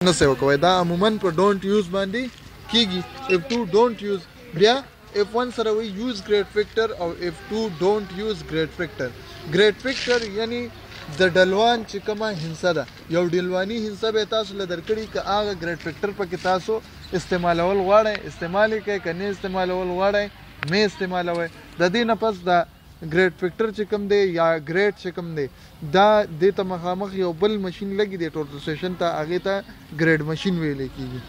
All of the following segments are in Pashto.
نه سې وکوئ دا عموما په ډونټ یوز باندې کیږي if to don't use بیا if1 سره وي use great factor او if2 don't use great factor great factor یعنی د ډلوان چې کومه هندسه ده یو ډلواني هندسه به تاسو له درکړي که هغه ګریډ فیکټر پکې تاسو استعمالول غواړئ استعمال یې کوئ که نه استعمالول غواړئ مې استعمالوئ د دې نه پس دا ګریډ فیکټر چې کوم دی یا ګریډ چې کوم دی دا دې ته مخامخ یو بل مشین لګي دی ټورټل سټیشن ته هغې ته ګریډ مشین ویلی کېږي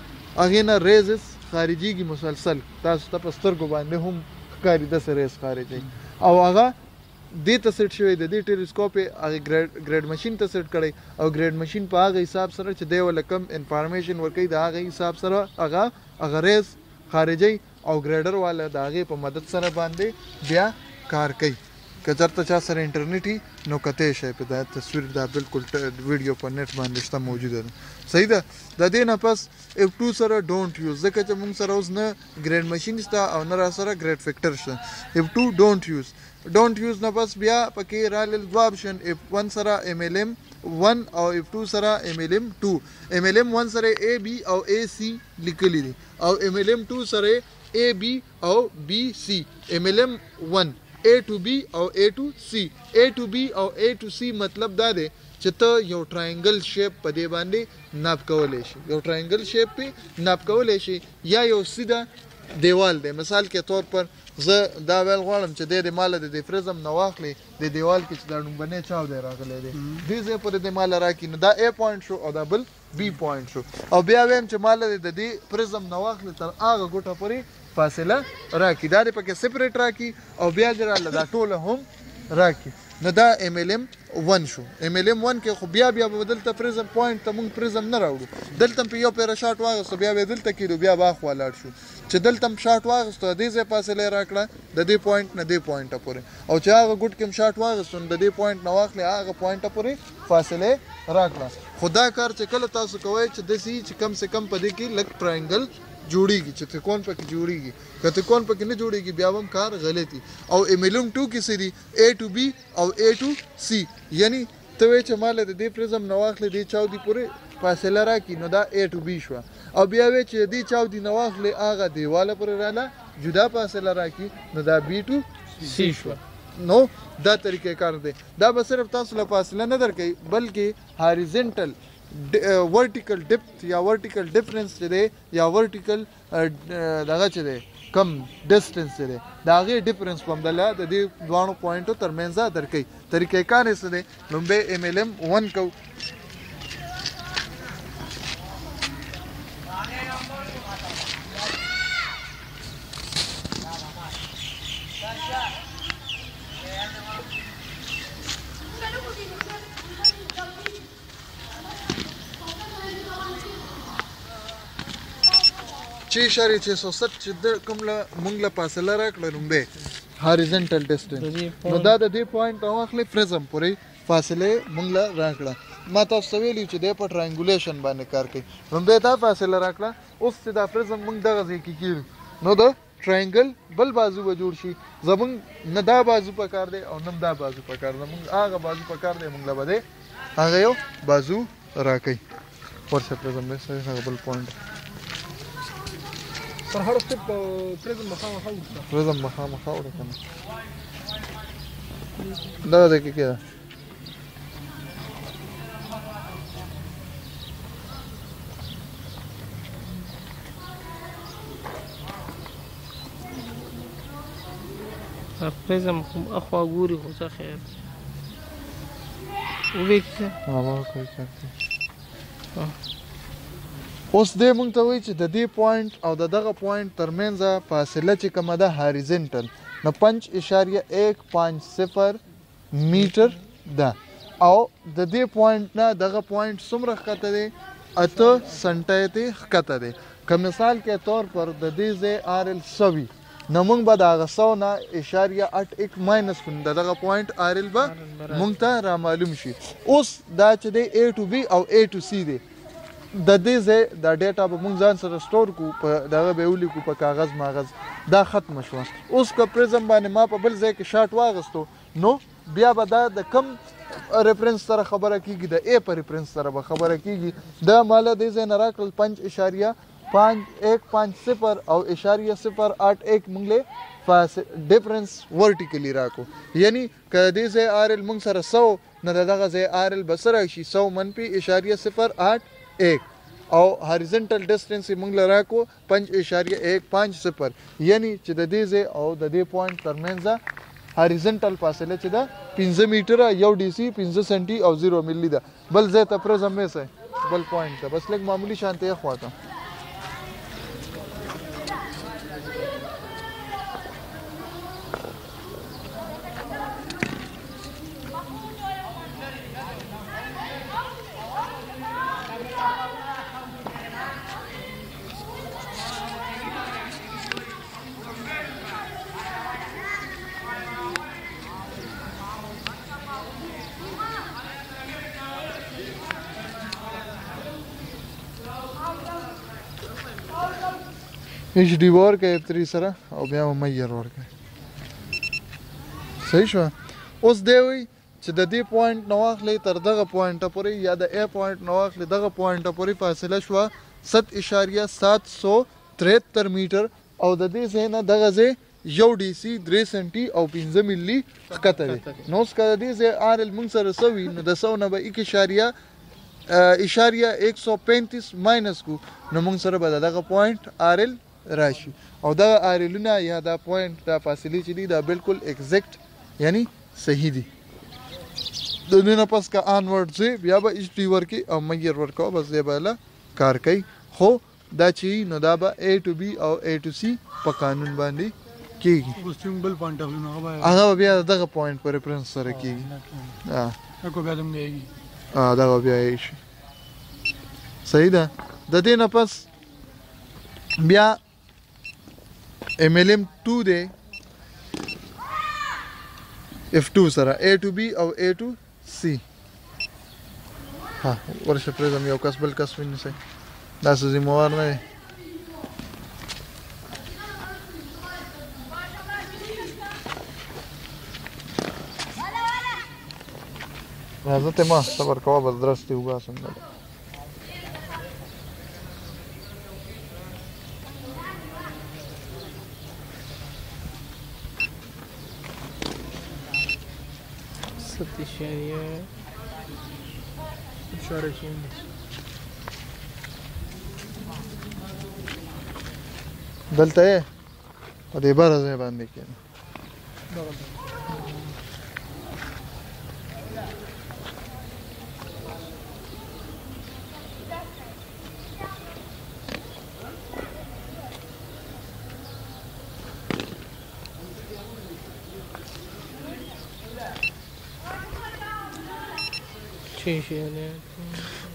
هغې نه ریزز خارجېږي مسلسل تاسو ته په سترګو باندې هم ښکاري داسې ریز خارجوي او هغه دې ته سیټ شوی د دې ټیلیسکوپ یې هغې ګریډ مشین ته سیټ کړی او ګریډ مشین په هغه حساب سره چې دی ورله کم انفارمیشن ورکوي د هغه حساب سره هغه ریز خارجوي او ګریډر والا د هغې په مدد سره باندې بیا کار کوي که چېرته چا سره انټرنیټ وي نو کتی شی په دا تصویر دا بالکل ویډیو په نیټ باندې شته موجوده ده صحیح ده د دې نه پس F2 سره ډونټ یوز ځکه چې موږ سره اوس نه ګریډ مشین شته او نه را سره ګریډ فیکټر شته F2 ډونټ یوز نه پس بیا پکې رالل دوه اپشن F1 سره MLM 1 او F2 سره MLM 2 MLM 1 سره AB او AC لیکلی دي او MLM 2 سره AB او BC MLM 1 A to B او A to C A to B او A to C مطلب دا دی چې ته یو ټراینګل شیپ په دې باندې ناپ کولی شي یو ټراینګل شیپ پې ناپ کولی شي یا یو سیده دیوال دی مثال کې طور پر زه دا ویل غواړم چې دی د ماله د دې فریزم نه واخلې د دیوال کې چې دا ډومبنی چاو دی راغلی دی دې ځای پورې د ماله راکړي نو دا A پوینټ شو او دا بل B پوینټ شو او بیا ویم چې ماله د دې پریزم نه واخلې تر هغه ګوټه پورې فاصله راکړي دا دې پکې سپریټ راکړي او بیا دې راله دا ټوله هم راکړي نو دا MLM 1 شو MLM 1 کې خو بیا به دلته پریزم پوینټ ته موږ پریزم نه راوړو دلته په یو پیره شاټ واغستو بیا به دلته کېدو بیا به اخوا لاړ شو چې دلته هم شاټ واغستو د دې ځای فاصله یې راکړه د دې پوینټ نه دې پوینټه پورې او چې هغه ګوټ کې هم شاټ واغستو نو د دې پوینټ نه واخلې هغه پوینټه پورې فاصله راکړه خو دا کار چې کله تاسو کوئ چې داسې چې کم سے کم په دې کې لږ ټراینګل جوړیږي چې تریکون پکې جوړیږي که تریکون پکې نه جوړیږي بیا هم کار غلطي او MLM 2 کې څه دي A to B او A to C یعنی ته وایې چې ماله د دې پریزم نه واخلې دې چاودي پورې فاصله راکړي نو دا A to B شوه او بیا وایې چې دې چاودي نه واخلې هغه دیواله پورې راله جدا فاصله راکړي نو دا B to C شوه نو دا طریقې کار دی دا به صرف تاسو له فاصله نه درکوي بلکې هاریزنټل ورټیکل ډپث یا ورټیکل ډفرنس چې دی یا ورټیکل دغه چې دی کم ډسټنس چې دی د هغې ډفرنس په همدله د دې دواړو پوینټو ترمنځه درکوي طریقې کار یې څه دی لومبی MLM 1 کوو چې اشاره 660 چې د کوم له مونږ له فاصله راکړه لومبی هاریزنټل ډسټنس نو دا د دې پوینټ راواخلې پریزم پورې فاصله مونږ له راکړه ما تاسو ته ویلي چې دی په ټرانګولیشن باندې کار کوي لومبی دا فاصله راکړه اوس چې دا پریزم مونږ دغه ځای کې کېږو نو د ټرانګل بل بازو به جوړ شي زمونږ نه دا بازو په کار دی او نه دا بازو په کار دی مونږ هغه بازو په کار دی مونږ له به دی هغه یو بازو راکوي ورشه پریزم دی هغه بل پوینټ پر هر سټپ پریزم مخامخ وړه پریزم مخامخ وړه کنه دا د کې کېده پریزم اخوا ګوري خو څه خیر وې کې کوي اوس دې مونږ ته وایي چې د دې پوینټ او د دغه پوینټ ترمنځه فاصله چې کومه ده هاریزنټل نو 5.150 میټر ده او د دې پوینټ نه دغه پوینټ څومره ښکته دی 8 سنټه ته ښکته دی که مثال کې طور پر د دې ځای RL 100 وي نو مونږ به د هغه 100 نه .81 ماینس کړو دغه پوینټ RL به مونږ ته رامعلوم شي اوس دا چې دی A to B او A to C دی د دې ځای دا ډیټا به مونږ ځان سره سټور کړو په دغه به یې ولیکو په کاغذ ماغذ دا ختمه شوه اوس که پریزم باندې ما په بل ځای کې شاټ واغستو نو بیا به دا د کم ریفرنس سره خبره کیږي د A په ریفرنس سره به خبره کیږي دا مال د ځای نه راکړل 5.5150 او اشاریه 0.81 موږ له ډیفرنس ورټیکلی راکو یعنی که دې ځای RL موږ سره 100 نه دغه ځای RL به سره شي 100 منفي اشاریه 0.81 او هاریزنټل ډیسټنس موږ له راکو 5.150 یعنی چې د دې ځای او د دې پوینټ ترمنځ هاریزنټل فاصله چې ده 15 میټره یو DC 15 سنټي او 0 ملي ده بل ځای ته پرزم مې سه بل پوینټ ته بس لږ معمولی شانته خواته HD ورکه F3 سره او بیا مېر ورکه صحیح شو اوس دی وی چې د دې پوینټ نو اخلي تر دغه پوینټ پورې یا د A پوینټ نو اخلي دغه پوینټ پورې فاصله شو 7.773 میټر او د دې ځای نه دغه ځای یو DC 3 سنټي او 15 ملي ښکته دی نو اوس که د دې ځای RL موږ سره سوي نو د 100 نه به 1.135 ماینس کو نو موږ سره به دغه پوینټ RL راشي او دا RLونه یا دا پوینټ دا فاصله چې دي دا بالکل ایگزیکټ یعنی صحیح دي د دې نه پس کا انورډ زی بیا به HD ورکی او مېر ورکو بس دی به کار کوي خو دا چې نو دا به A to B او A to C په قانون باندې کیږي بل پوینټ هغه بیا دغه پوینټ پر ریفرنس سره کیږي کو بیا دم دیږي دا بیا شي صحیح ده د دې نه پس بیا MLM 2 دی F2 سره A to B او A to C ها ورشه پرېږدم یو کس بل کس ونیسئ داسې ذمهوار نه دی راځه ته ما صبر کوه بس درس دې وباسم دلته یې په دې بره ځای باندې کېنه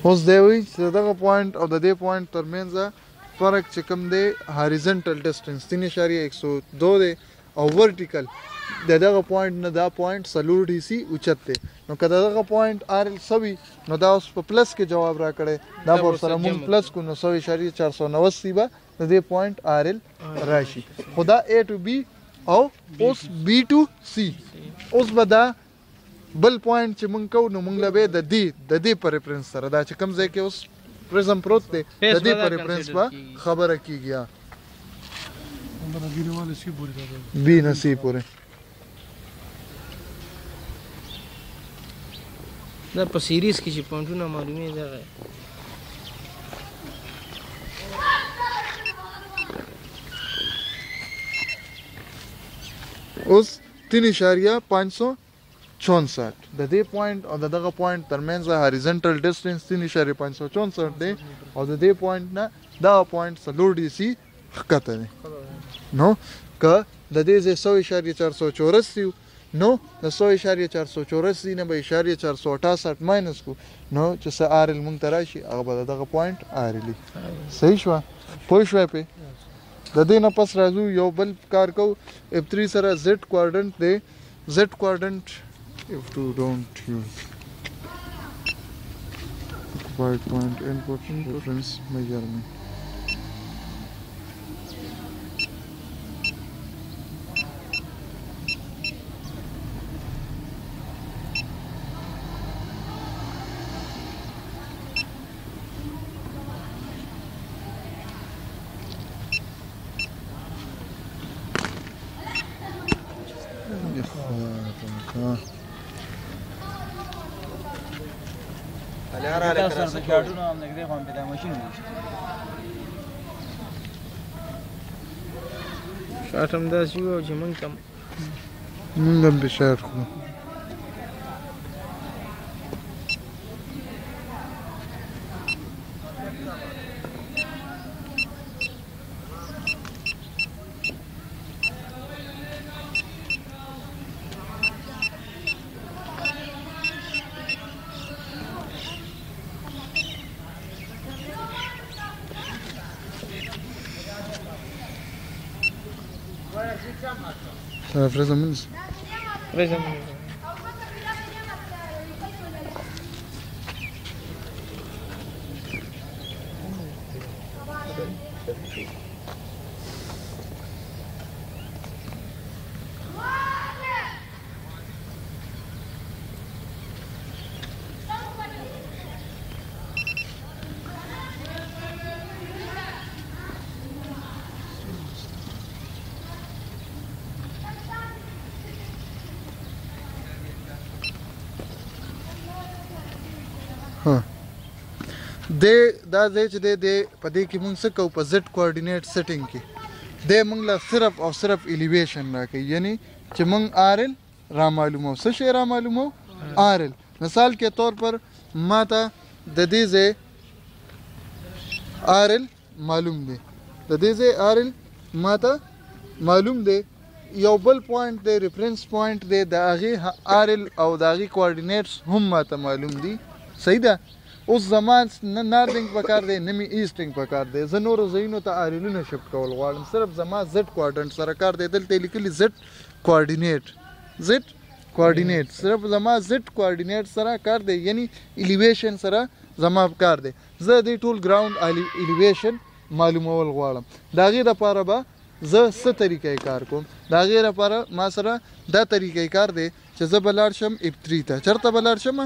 اوس دی وی چې دغه پوینټ او د دې پوینټ ترمنځ فرق چې کوم دی هاریزنټل ډیسټنس 3.102 دی او ورټیکل دغه پوینټ نه دا پوینټ سلور DC اوچت دی نو که دغه پوینټ RL سوي نو دا اوس په پلس کې جواب راکړی دا په سره مونږ پلس کو نو 100.490 به د دې پوینټ RL راشي خو دا A to B او اوس B to C اوس به دا بل پوینټ چې مونږ کوو نو مونږ له به د دې پر ریفرنس سره دا چې کوم ځای کې اوس پرزم پروت دی د دې پر ریفرنس به خبره کیږي B نه C پورې دا په سیریز کې چې پوینټونه معلومه ده اوس 3.564 د دې پوینټ او دغه پوینټ ترمنځ هاریزنټل ډیسټنس 3.564 دی او د دې پوینټ نه دا پوینټ سلور DC ښکته دی نو که د دې ځای 100.484 نو د 100.484 نه به 0.468 ماینس کو نو چې څه RL مونږ ته راشي هغه به دغه پوینټ RL صحیح شوه پوه شوی پې د دې نه پس راځو یو بل کار کوو F3 سره Z کوارډنټ دی Z quadrant F2 don't use occupied point input reference measurement شاټ همداسې وو چې موږ ته مونږ هم پې شاټ کړو Fresa Mendes. Fresa Mendes. دا ځای چې دی په دې کې مونږ څه کوو په زد کوارډینیټ سیټینګ کې دی مونږ له صرف او صرف ایلیویشن راکوي یعنی چې مونږ آر ایل را معلومو څه شی را معلومو آر ایل مثال کے طور پر ما ته د دې ځای آر ایل معلوم دی د دې ځای آر ایل ما ته معلوم دی یو بل پوینټ دی ریفرنس پوینټ دی د هغې آر ایل او د هغې کوارډینیټس هم ما ته معلوم دي صحیح ده اوس زما نه نارتھنګ پکار دی نه مې ایسټنګ پکار دی زه نورو ځایونو ته آریلونه شفټ کول غواړم صرف زما زد کوارډینټ سره کار دی دلته یې لیکلي زد کوارډینیټ صرف زما زد کوارډینیټ سره کار دی یعنی ایلیویشن سره زما کار دی زه دې ټول ګراوند ایلیویشن معلومول غواړم د هغې دپاره به زه څه طریقې کار کوم د هغې لپاره ما سره دا طریقې کار دی چې زه به لاړ شم F3 ته چېرته به لاړ شم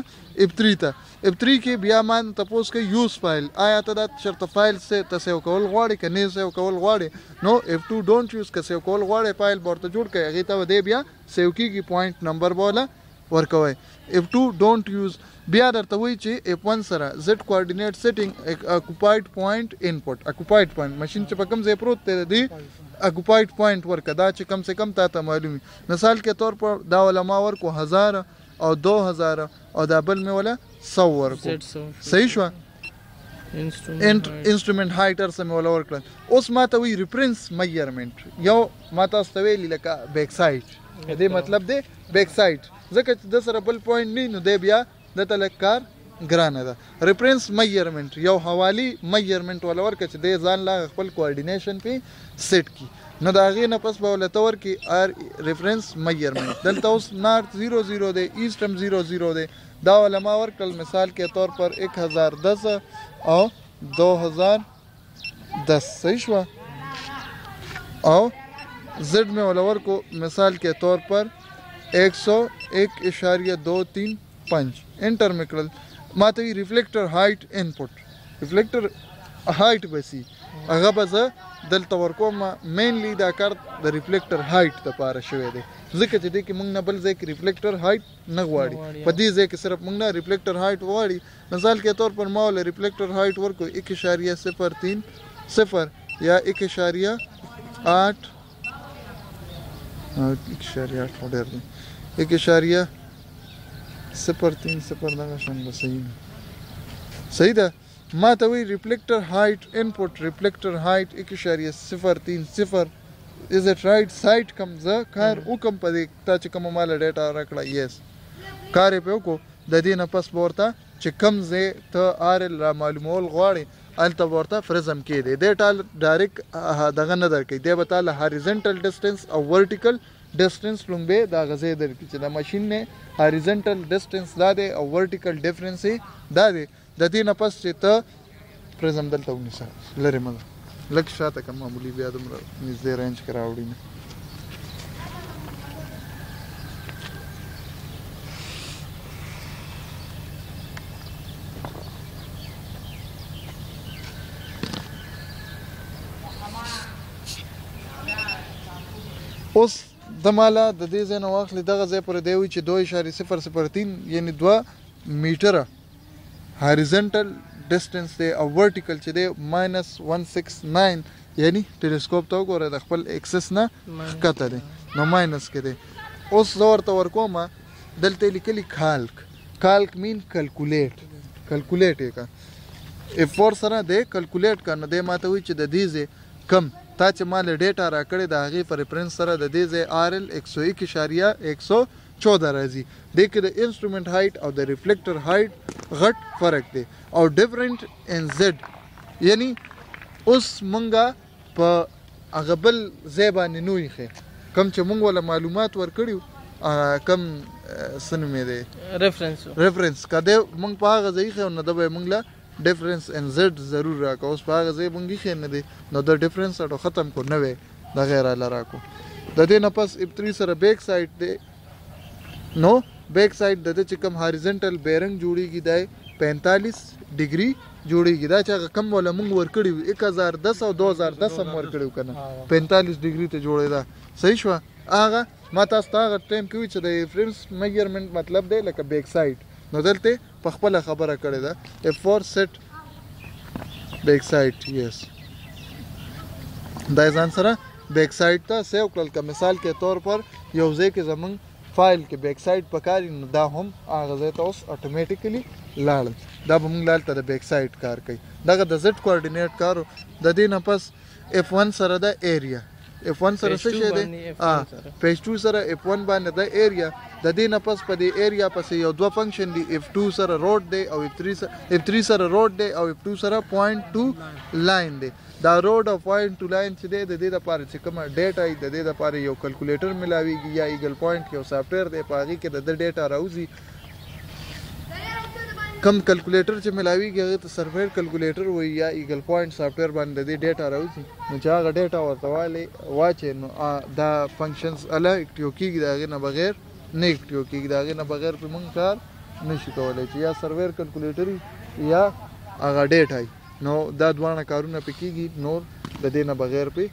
F3 ته F3 کې بیا ما تپوس کوي یوز فایل آیا ته دا چېرته فایل ته سیو کول غواړې که نه سیو کول غواړې نو F2 ډونټ یوز که سیو کول غواړې فایل به ورته جوړ کړئ هغې ته به دی بیا سیو کېږي پوینټ نمبر به وله ورکوئ F2 ډونټ یوز بیا درته وایي چې F1 سره زد کوارډینیټ سیټینګ اکوپاید پوینټ انپوټ اکوپاید پوینټ مشین چې په کوم ځای پروت دی دی اکوپاید پوینټ ورکه دا چې کم سے کم تا ته معلوم وي مثال کے طور پر دا ولا ما ورکو 1000 او 2000 او دا بل مې ولا 100 ورکو صحیح شو انسټرومنټ هایټر سم ولا ورکړل اوس ما ته وی ریفرنس میجرمنټ یو ما تاسو ته ویلی لکه بیک سایډ دې مطلب دی بیک سایډ ځکه چې د سره بل پوینټ نه نو دی بیا دته لکه کار ګرانه ده ریفرنس میجرمنټ یو حوالی میجرمنټ ولا ورکه چې د ځان لا خپل کوارډینیشن په سیټ کی نو د هغې نه پس به ولته ورکړي آر ریفرنس میجرمنټ دلته اوس نارت 00 دی ایسټ هم 00 دی دا والا ما ورکړل مثال کے طور پر 1010 او 2010 صحیح شوه او زد میں والا ورکو مثال کے طور پر 101.235 انټر مې کړل ما ته وي ریفلیکټر هایټ انپوټ ریفلیکټر هایټ به سي هغه به زه دلته ورکوم مینلی دا کار د ریفلیکټر هایټ دپاره شوی دی ځکه چې دې کې موږ نه بل ځای کې ریفلیکټر هایټ نه غواړي په دې ځای کې صرف موږ نه ریفلیکټر هایټ غواړي مثال کے طور پر ما ولا ریفلیکټر هایټ ورکو 1.030 یا 1.8 ډېر دی 1.030 دغه شان به صحیح ده ما ته وی ریفلیکټر هایټ انپوټ ریفلیکټر هایټ 1.030 از اٹ رائټ سایټ کم زه کار وکم په دې تا چې کومه ماله ډیټا راکړه یس کار یې پې وکړو د دې نه پس به ورته چې کم ځای ته آر ایل را معلومول غواړې هلته به ورته فرزم کېدی دی ټال ډایرکټ دغه نه درکوي دی به تاله هاریزنټل ډسټنس او ورټیکل ډسټنس لومبې د هغه ځای درکړي چې د ماشین نه هاریزنټل ډسټنس دا دی او ورټیکل ډفرنس یې دا دی د دې نه پس چې ته پرزم دلته ونیسه لرې مه لږ شاته که معمولي بیا دومره نږدې رینج کې راوړي نه اوس د مالا د دې ځای نه واخلې دغه ځای پورې دی وي چې 2.003 یعنی 2 میټره هاریزنټل ډسټنس دی او ورټیکل چې دی -169 یعنی ټیلیسکوپ ته وګوره د خپل اکسس نه ښکته دی نو ماینس کې دی. اوس زه ورته ورکوم دلته لیکلي کالک مین کلکولیټ یې که F4 سره دی کلکولیټ که نو دی ماته وایي چې د دې ځای کم تا چې ما له ډیټا راکړې د هغې په ریفرنس سره د دې ځای RL 101.114 راځي. دې کې د انسټرومنټ هایټ او د ریفلیکټر هایټ غټ فرق دی او ډفرنٹ ان زد یعنی اوس مونږه په هغه بل ځای باندې نو ایښی کم چې مونږ وله معلومات ورکړي کم څه نومې دی ریفرنس که دی مونږ په هغه ځای ایښی نو ده به یې مونږ له ډفرنس ان زد ضرور راکو. اوس په هغه ځای مونږ ایښی نه دی نو د ډفرنس اټو ختم کو نوی د غیره راکو. د دې نه پس F3 سره بیک سایډ دی نو بیک سایډ د دې چې کوم هاریزنټل بیرنګ جوړیږي دی 45 ډیګري جوړیږي دا چې هغه کم ولا مونږ ورکړي وي 1010 او 2010 هم ورکړي وو کنه 45 ډیګري ته جوړېدا صحیح شو. هغه ما تاسو ته هغه ټایم کې چې د ریفرنس میجرمنټ مطلب دی لکه بیک سایډ نو دلته په خپل خبره کړې ده F4 سیټ بیک سایډ یس دا ځان سره بیک سایډ ته سیو کړل که مثال کې طور پر یو ځای کې زمونږ فایل کې بیک سایډ پکاري نو دا هم هغه ځای ته اوس اتوماتیکلی لاړل دا به موږ لاړ ته د بیک سایډ کار کوي. دغه د زد کوارډینیټ کارو د دې نه پس F1 سره د ایریا F1 سره څه شی دی پیج 2 سره F1 باندې د ایریا د دې نه پس په دې ایریا پسې یو دوه فنکشن دی F2 سره روډ دی او F3 سره روډ دی او F2 سره پوینټ 2 لاین دی. دا روډ او پوینټ 2 لاین چې دی د دې لپاره چې کومه ډیټا ای د دې لپاره یو کیلکولیټر ملاویږي یا ایګل پوینټ یو سافټویر دی په هغې کې د ډیټا راوځي کم کیلکولیټر چې ملاویږي هغې ته سرفیر کیلکولیټر وایي یا ایګل پوینټ سافټویر باندې د دې ډیټا راوځي نو چې هغه ډیټا ورته واچې نو دا فنکشنز اله اکټیو کېږي د هغې نه بغیر نه اکټیو کېږي د هغې نه بغیر پرې موږ کار نشي کولی چې یا سرفیر کیلکولیټر یا هغه ډیټا نو دا دواړه کارونه پې کېږي نور د دې نه بغیر پې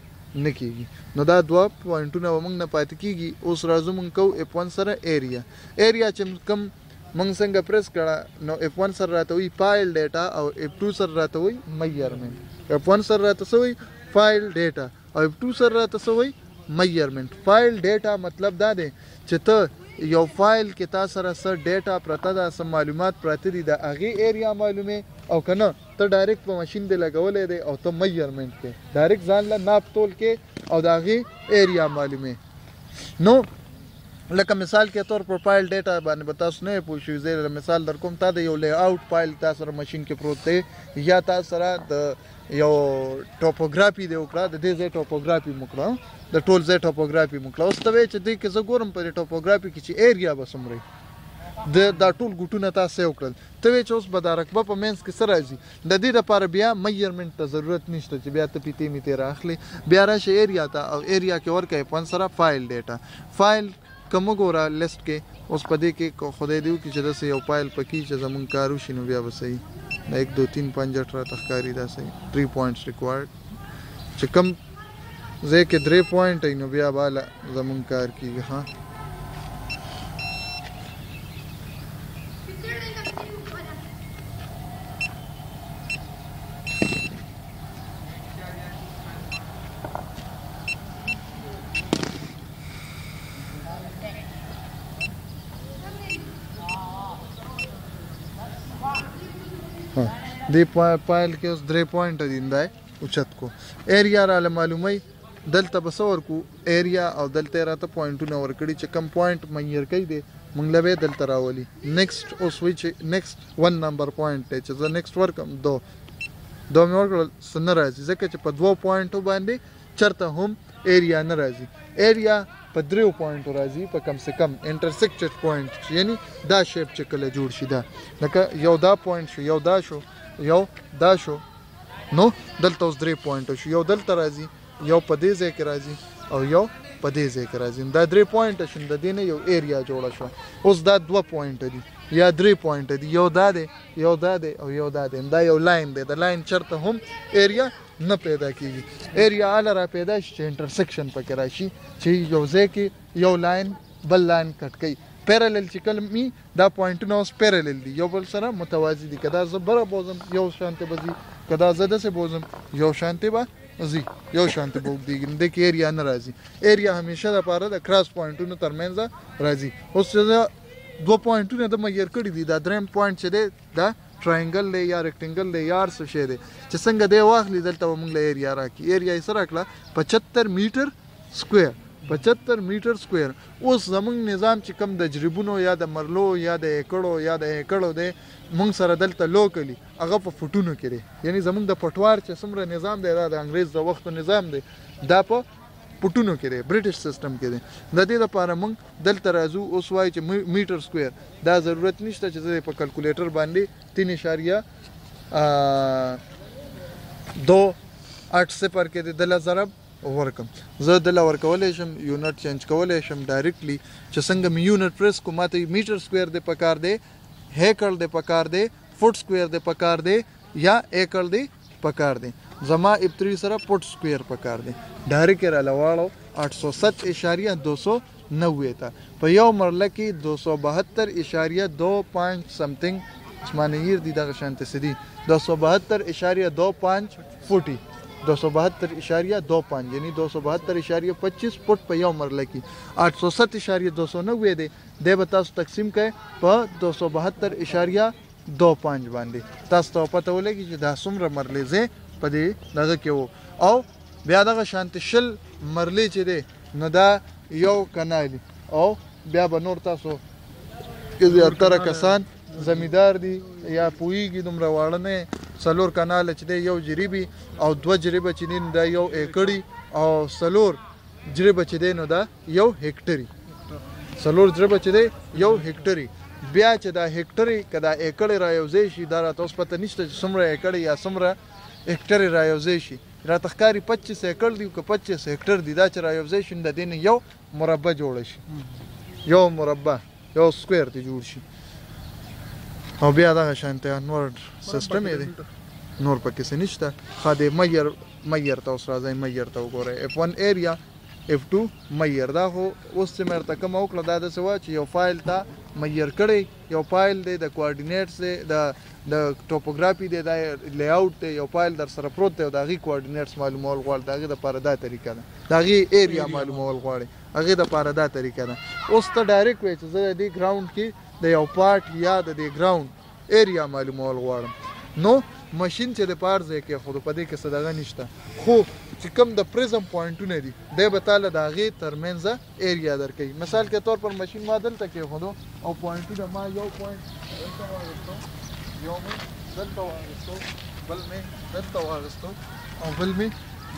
نه کېږي. نو دا دوه پوینټونه به موږ نه پاتې کېږي. اوس راځو موږ کوو F1 سره ایریا چې کم موږ څنګه پریس کړه نو F1 سره راته وایي فایل ډیټا او F2 سره راته وایي میجرمنټ. F1 سره راته څه وایي فایل ډیټا او F2 سره راته څه وایي میجرمنټ. فایل ډیټا مطلب دا دی چې ته یو فایل کې تا سره څه ډیټا پرته ده څه معلومات پراته دي د هغې ایریا معلومې او که نه ته ډایرکټ په ماشین دې لګولی دی او ته میجرمنټ کې ډایرکټ ځان له ناپ تول کې او د هغې ایریا معلومې. نو لکه مثال کې طور پر فایل ډیټا باندې به تاسو نه پوه شئ زه مثال در کوم تا د یو لی آوټ فایل تا سره ماشین کې پروت دی یا تا سره د یو ټوپوګرافي دی وکړه د دې ځای ټوپوګرافي مو کړه د ټول ځای ټوپوګرافي مو کړه. اوس ته وایې چې دې کې زه ګورم په دې ټوپوګرافي کې چې ایریا به څومره دا ټول ګوټونه تا سیو کړل ته وایې چې اوس به دا رقبه په منځ کې څه راځي د دې لپاره بیا میجرمنټ ته ضرورت نشته چې بیا ته پیتې میتې رااخلې بیا راشه ایریا ته او ایریا کې ورکوې F1 سره فایل ډیټا فایل کوم ګوره لیست کې اوس په دې کې خدای دې وکړي چې داسې یو فایل پکې چې زمونږ کار وشي نو بیا به صحیح دا 1 2 3 5 راته ښکاري دا صحیح 3 پوینټس ریکوایرډ چې کم ځای کې 3 پوینټ نو بیا بالا زمونږ کار کېږي. ها دی فایل کې اوس 3 پوینټ دي دا اوچت کو ایریا را معلومي دلته به څه ورکو ایریا او دلته راته پوینټونه ورکړي چې کم پوینټ مېر کوي دی موږ له به دلته راولي نیکسټ اوس وی چې نیکسټ 1 نمبر پوینټ دی چې زه نیکسټ ورکم دو مې ورکړل څه نه راځي ځکه چې په 2 پوینټو باندې چرته هم ایریا نه راځي ایریا په 3 پوینټو راځي په کم سے کم انټرسیکټډ پوینټ یعنی دا شیپ چې کله جوړ شي دا لکه یو دا پوینټ شو یو دا شو یو دا شو نو دلته اوس 3 پوینټ شو یو دلته راځي یو په دې ځای کې راځي او یو په دې ځای کې راځي دا 3 پوینټ شون د دې نه یو ایریا جوړه شو اوس دا 2 پوینټ دي یا 3 پوینټ دي یو دا دی یو دا دی او یو دا دی دا یو لاین دی د لاین چرته هم ایریا نه پیدا کیږي ایریا اله را پیدا شي چې انټرسیکشن پکې راشي چې یو ځای کې یو لاین بل لاین کټ کوي پیرالل چې کلمې دا پوینټونه اوس پیرالل دي یو بل سره متوازی دي کدا زه بره بوزم یو شانته بزي کدا زه دسه بوزم یو شانته به زی یو شانته بوګ دیږي د کې ایریا نه راځي ایریا همیشه د پاره د کراس پوینټونو ترمنځ راځي اوس چې 2 پوینټونه د مېر کړی دي دا دریم پوینټ چې دی دا ټراینګل دی یا ریکټنګل دی یا څه شی دی چې څنګه دی واخلي دلته موږ له ایریا راکې ایریا یې سره کړه 75 میټر سکوير 75 میټر سکوير اوس زمونږ نظام چې کم د جریبونو یا د مرلو یا د ایکړو یا د ایکړو دی مونږ سره دلته لوکلی هغه په فټونو کې دی یعنی زمونږ د پټوار چې څومره نظام دی دا د انګریز د وخت نظام دی دا په پټونو کې دی برټش سیستم کې دی د دې لپاره مونږ دلته راځو اوس وایي چې میټر سکوير دا ضرورت نشته چې زه په کلکولیټر باندې 3.28 کې د ضرب ورکم زه دله ورکولی شم یونټ چینج کولی شم ډایرکټلی چې څنګه مې یونټ پریس کوم ماته میټر سکوير دی پکار دی هیکل دی پکار دی فوټ سکوير دی پکار دی یا ایکل دی پکار دی زما ابتری سره فوټ سکوير پکار دی ډایرکټ را لواړو 807.290 ته په یو مرله کې 272.25 سمثینګ اسمانیر دي دغه شانته سدي 272.25 فوټي 272.25 یعنی 272.25 فوټ په یو مرله کې 807.290 دی به تاسو تقسیم کړئ په 272.25 باندې تاسو ته پته ولګي چې دا څومره مرلې زه په دې دغه کې وو او بیا دغه شانته شل مرلې چې دی نو دا یو کنالی او بیا به نور تاسو کې زیاتره کسان زمیدار دي یا پویږي دومره واړه نه سلور کانال چې دی یو جریبي او 2 جریبه چې دی دا یو ایکړی او سلور جریبه چې دی نو دا یو هکټري سلور جریبه چې دی یو هکټري بیا چې دا هکټري کدا ایکړی را یوځي شي دا تاسو پته نشته چې څومره ایکړی یا څومره هکټري را یوځي شي را تخکاری 25 ایکړ دی که 25 هکټر دی دا چې را یوځي شي د دین یو مربع جوړ شي یو مربع یو سکوير ته جوړ شي او بیا دغه شانته نور سیستم دی نور پکې څه نشته خاده مېر ته اوس راځي مېر ته وګورئ F1 ایریا F2 مېر دا خو اوس چې مرته کوم وکړه دا د سوا چې یو فایل ته مېر کړی یو فایل دی د کوارډینیټس دی د ټوپوګرافي دی د لی اوټ دی یو فایل در سره پروت دی او د هغې کوارډینیټس معلومول غواړي د هغې دپاره دا طریقه ده د هغې ایریا معلومول غواړي هغې دپاره دا طریقه ده اوس ته ډایرکټ وایي چې زه د دې ګراوند کې د یو پارټ یا د دې ګراوند ایریا معلومول غواړم نو ماشین چې د پار ځای کې خو په دې کې څه دغه نشته خو چې کوم د پریزم پوینټونه دي دی به تاله د هغې ترمنځ ایریا درکوي مثال کے طور پر ماشین ما دلته کېښودو او پوینټونه ما یو پوینټ دلته واخیستو یو مې دلته واخیستو بل مې دلته واخیستو او بل مې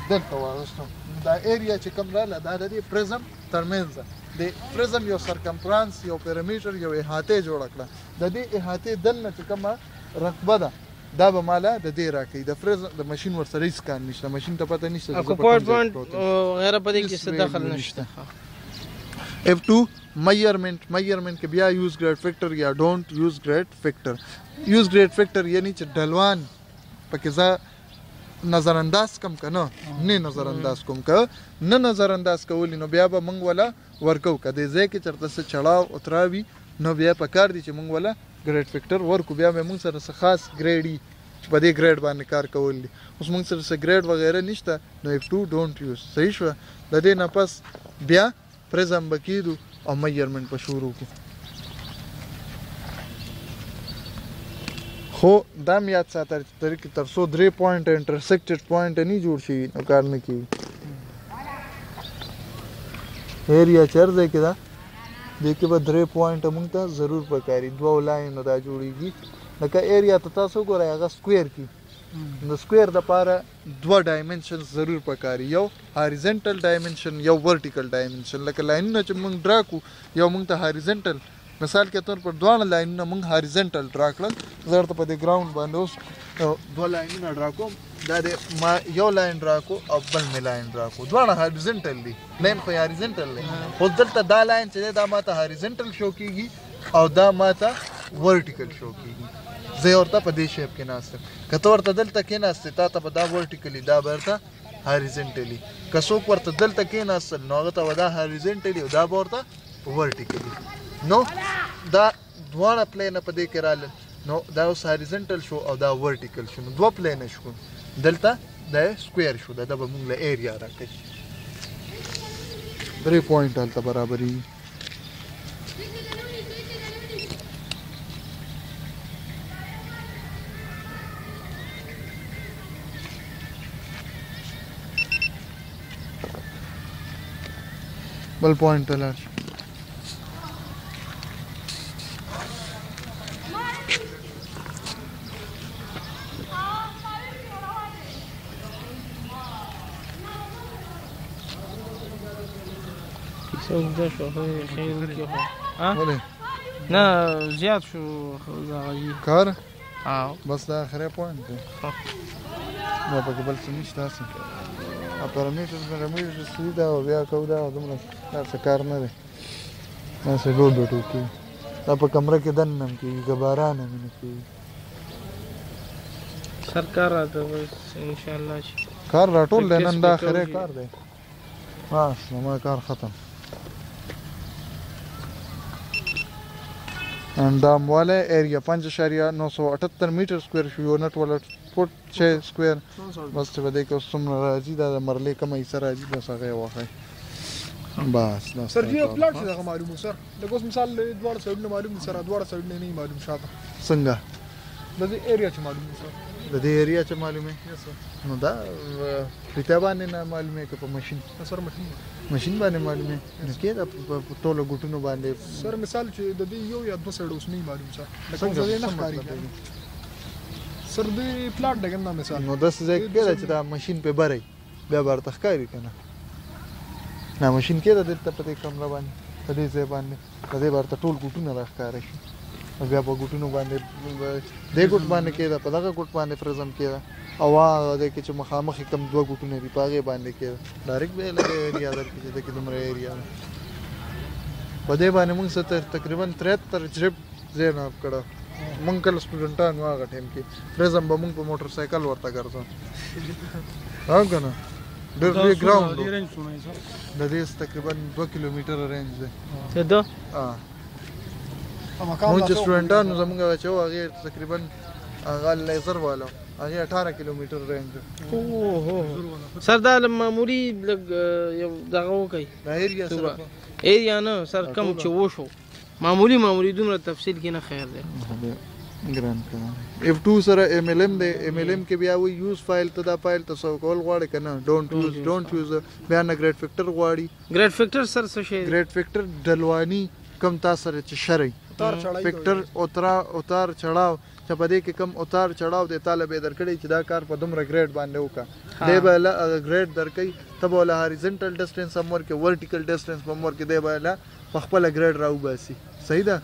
دلته واخیستو دا ایریا چې کوم راله دا د دې پریزم ترمنځ د پریزم یو سرکمفرانس یو پیرامیټر یو احاطه جوړ کړه د دې احاطه دنه چې کومه رقبه ده دا به مالا د دې راکې د فریز د ماشين ورسره هیڅ کار نشته ماشين ته پته نشته اکو پوینټ غیر پدې کې څه دخل نشته F2 میجرمنٹ کې بیا یوز ګریډ فیکٹر یا ډونټ یوز ګریډ فیکٹر یوز ګریډ فیکٹر یعنی چې ډلوان پکې ځا نظر انداز کم کنه نه نظر انداز کوم که نه نظر انداز کولی نو بیا به موږ ولا ورکو کده ځکه چې چرته څه چړاو اتراوي نو بیا پکار دي چې موږ ولا ګریډ فیکٹر ورکو بیا موږ سره څه خاص ګریډي چې په دې ګریډ باندې کار کول دي اوس موږ سره څه ګریډ وغیرہ نشته نو F2 ډونټ یوز صحیح شو د دې نه پس بیا پرزم بکیدو او میجرمنٹ په شروع کو خو دا یاد ساتل چې تر څو 3 پوینټ انټرسیکټډ پوینټ نه جوړ شي نو کار نه کوي ایریا چرځه کې دا دغه به 3 پوینټ موږ ته ضرور پکاري دوه لاین دا جوړیږي لکه ایریا ته تاسو ګورئ هغه سکوير کی نو سکوير د پاره 2 ډایمنشن ضرور پکاري یو هاریزنټل ډایمنشن یو ورټیکل ډایمنشن لکه لاینونه چې موږ ډرا کو یو موږ ته هاریزنټل مثال کے طور پر دوه لاینونه موږ هاریزنټل ډرا کړل زړه په دې ګراوند باندې اوس دوه لاینونه ډرا کوم دا د ما یو لاین ډرا کو او بل مې لاین ډرا کو دواړه هاریزنټل دي لاین خو هاریزنټل دی خو دلته دا لاین چې دی دا ماته هاریزنټل شو کیږي او دا ماته ورټیکل شو کیږي زه ورته په دې شیپ کې ناستم که ته ورته دلته کېناستې تا ته به دا ورټیکلي دا به ورته هاریزنټلي که څوک ورته دلته کېناستل نو هغه ته به دا هاریزنټلي او دا به ورته ورټیکلي نو دا دواړه پلینه په دې کې رالل نو دا اوس هاریزنټل شو او دا ورټیکل شو نو دوه پلینه شو دلته دا سکویر شو دا به موږ له ایریا راکړي 3 پوینټ هلته برابري بل پوینټ ته لاړ شو ده شو خیر کې ها ولې نه زیات شو دا غي کار او بس دا اخره پوینټ دی نو په بل څه نشته اصلا پارامترز مې رمېږي سیده او بیا کو دا دومره دا څه کار نه دی ما څه لوډ وټو دا په کمره کې دننم کېږي که باران هم نه کېږي سرکار راته بس ان شاء الله چې کار راټول دی نن دا اخره کار دی بس زما کار ختم اندامواله ایریا 5.978 میټر سکویر شو یو نټ ولا فوټ 6 سکویر بس ته بده کې څومره راځي دا مرلې کومه یې سره راځي بس هغه واخی بس دا سر جی پلاټ څه هغه معلومه سر لکه اوس مثال دواړه سایډ نه معلوم دي سره دواړه سایډ نه معلوم شاته څنګه د دې ایریا چې معلومه سر د دې ایریا چې معلومه نو دا پته باندې نه معلومه که په ماشين سر ماشين باندې معلومه نو کې دا په ټولو ګټونو باندې سر مثال چې د دې یو یا دوه سایډ اوس نه معلوم سر لکه د دې نه ښکاري سر دې پلاټ دغه نه مثال نو داس ځای کې دا چې دا ماشين په بری بیا ورته ښکاري کنه نه ماشين کې دا د په دې کمره باندې په دې ځای باندې په دې ورته ټول ګټونه راښکاري شي بیا په ګټونو باندې دې ګټ باندې کې دا په دغه ګټ باندې فرزم کې او دا کې چې مخامخ کم دوه ګټونه دی پاګه باندې کې ډایرکټ به لګي ایریا در کې چې کومه ایریا په دې باندې موږ تقریبا 73 جریب زین اپ کړه مونږ کله سټوډنټان واغه ټیم کې فرزم به موږ په موټر سایکل ورته ګرځو ها کنه د دې ګراوند د دې تقریبا 2 کیلومتر رینج دی څه ده موږ چې سټوډنټانو زموږ چې هغه تقریبا هغه لیزر والا هغه 18 کیلومتر رینج اوه سر دا معمولی لګ یو دغه وکي دا ایریا سره ایریا نه سر کم چې وشو معمولی دومره تفصیل کې نه خیر دی ګران کار F2 سره MLM دی MLM کې بیا وی یوز فایل ته دا فایل ته سو کول غواړي کنه ډونټ یوز بیا نه ګریډ فیکټر غواړي ګریډ فیکټر سر څه شي ګریډ فیکټر دلوانی کم تاسو سره چې شری فیکټر اتار چړاو چې په دې کې کم اتار چړاو د طالب درکړي چې دا کار په دومره ګریډ باندې وکړه دی به ګریډ درکې تب ول هاریزنټل ډیسټنس امور کې ورټیکل ډیسټنس امور کې دی به په خپل ګریډ راو باسي صحیح ده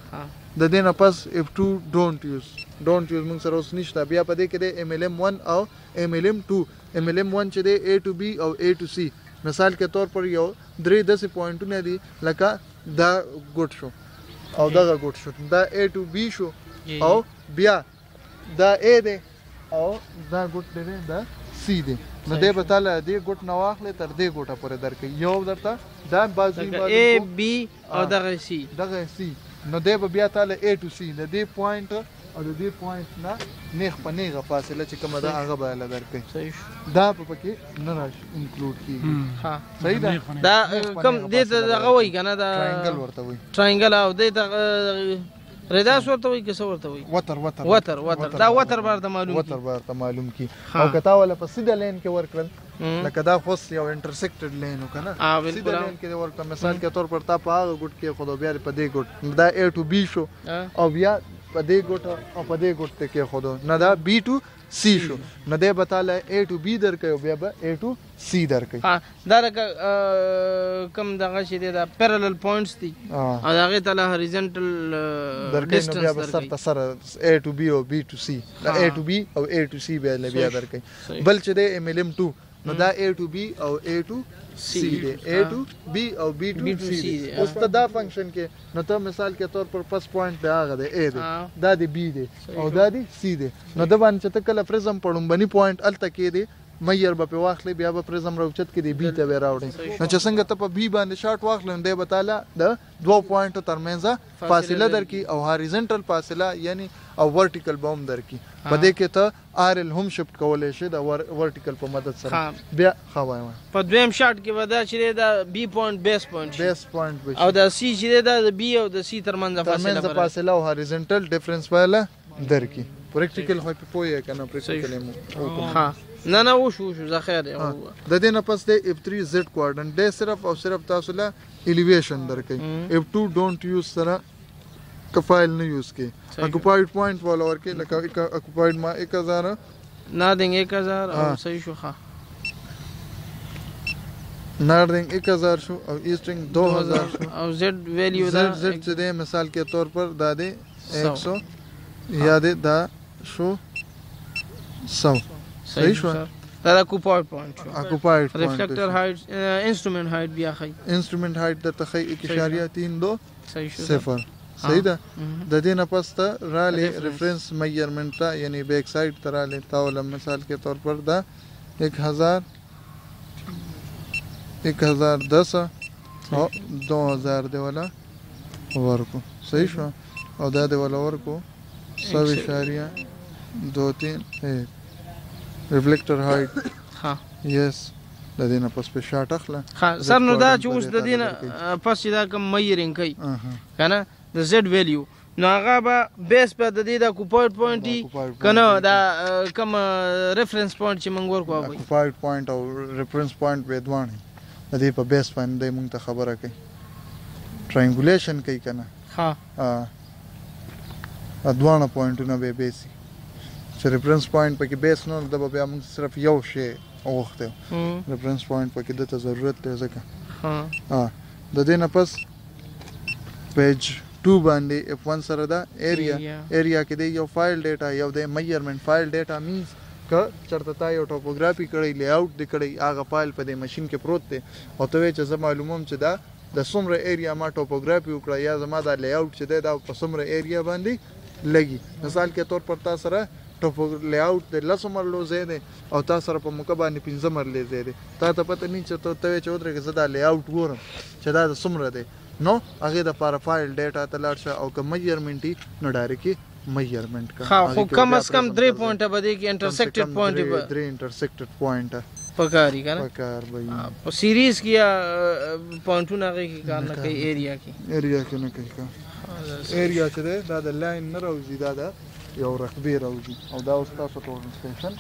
د دې نه پس F2 ډونټ یوز موږ سره اوس نشته بیا په دې کې د MLM1 او MLM2 MLM1 چې د A to B او A to C مثال کے طور پر یو 3 پوینټونه دي لکه دا ګوټ شو او دا ګوټ شو دا A to B شو او بیا دا A دی او دا ګوټ دی دا C دی نو دې به تعالی دې ګوټ نو واخلې تر دې ګوټه پورې درکې یو درته دا بازي A B او دغه C نو دې به بیا تعالی A to C د دې پوینټ او د دې پوینټ نه نیغ په نیغه فاصله چې کومه ده هغه به له درکې صحیح دا په پکې نه راشي انکلود کیږي ها صحیح ده دا کم دې ته دغه وای کنه دا ټراینګل ورته وای ټراینګل او دې ته رداس ورته وای کیسه ورته وای وتر دا وتر ورته معلوم کی او کتا ولا په سیده لین کې ورکړل لکه دا خو یو انټرسیکټډ لین وکنه سیده لین کې ورکړل مثال کے طور پر تا په هغه ګټ کې خود بیا په دې ګټ دا A to B شو او بیا په دې ګوټه او په دې ګوټ ته کې خودو نه دا B to C شو نه دی بتاله A to B درکې او بیا به A to C درکې ها دا کم دغه شی دی دا پیرالل پوینټس دي او دغه ته هوریزونټل درکې نو بیا به سر ته سره A to B او B to C دا A to B او A to C بیا درکې بل چې دی MLM2 نو دا A to B او A to C دی A to B او B to C دی اوس ته دا فنکشن کې نو ته مثال کے طور پر فرست پوینټ دی هغه دی A دی دا دی B دی او دا دی C دی نو د باندې چې ته کله پرزم پړم بني پوینټ الته کې دی مېر به په واخلې بیا به پرزم راوچت کې دی B ته وراوړي نو چې څنګه ته په B باندې شارټ واخلې دی بتاله د دوه پوینټ ترمنځ فاصله درکې او هاریزونټل فاصله یعنی او ورټیکل بوم درکې په دې کې ته RL هم شفت کولای شي د ورټیکل په مدد سره بیا خوای په دویم شارټ کې ودا چې دا B پوینټ بیس پوینټ او دا C چې دا د B او د C ترمنځ فاصله او هاریزونټل ډیفرنس وایله درکې پریکټیکل هوی په پوهه کنه پریکټیکل ها نه وشو زه خیر د دې نه پس د F3 Z کوارډینټ د صرف او صرف تاسو له الیویشن درکې F2 ډونټ یوز سره فایل نه یوز کې اکوپاید پوینټ والا ورکې لکه اکوپاید ما 1000 نادنګ 1000 او صحیح شو ښه نادنګ 1000 شو او ایسټینګ 2000 شو او زد ویلیو دا زد چې د مثال کے طور پر دا دے 100 یا دے دا شو 100 صحیح شو دا اکوپاید پوینټ شو اکوپاید پوینټ ریفلیکټر هایټ انسټرومنٹ هایټ بیا خی انسټرومنٹ هایټ د تخی 1.32 صحیح شو صفر صحیح ده د دې نه پس ته رالی ریفرنس میجرمنٹ ته یعنی بیک سائڈ ته رالی تاول مثال کے طور پر دا 1010 او 2000 دی والا ورکو صحیح شو او دا دی والا ورکو 100.23 ریفلیکټر هایټ ها یس د دې نه پس په شاټ اخله ها سر نو دا چې اوس د دې نه پس دا کوم میرینګ کوي کنه د زد ویلیو نو هغه به بیس په د دې د اکوپاید پوینټ کنه دا کوم ریفرنس پوینټ چې موږ ورکو اکوپاید پوینټ او ریفرنس پوینټ به دوانه د دې په بیس باندې موږ ته خبره کوي ټرینګولیشن کوي کنه ها دوانه پوینټونه به بیسي چې ریفرنس پوینټ پکې بیس نو د بیا موږ صرف یو شی اوخته ریفرنس پوینټ پکې د ضرورت دی ځکه د دې نه پس پیج 2 باندې F1 سره دا ایریا کې دی یو فایل ډیټا یو د میجرمنٹ فایل ډیټا مینز ک چرته تا یو ټوپوګرافي کړی لی اوټ دی کړی هغه فایل په دې ماشين کې پروت دی او ته چې زه معلوموم چې دا د څومره ایریا ما ټوپوګرافي وکړه یا زما دا لی اوټ چې دی دا په څومره ایریا باندې لګي مثال کے طور پر تاسو سره ټوپو لی اوټ د لاسو مرلو زید او تاسو سره په موقع باندې 15 مرلې زید تا ته پته نه چې ته چې ودرې چې دا لی اوټ ګورم چې دا څومره دی نو هغه د فایل ډیټا ته لاړ شه او کوم میجرمنټ نو ډایرکټلی میجرمنٹ کا خو کم از کم 3 پوینټه بده کې انټرسیکټډ پوینټ به 3 انټرسیکټډ پوینټ پکاري کنه پکار بھائی په سیریز کې پوینټونه کې کار نه کوي ایریا کې نه کوي ایریا چې دا د لاین نه راوځي دا یو رقبه راوځي او دا اوس تاسو ټول سټیشن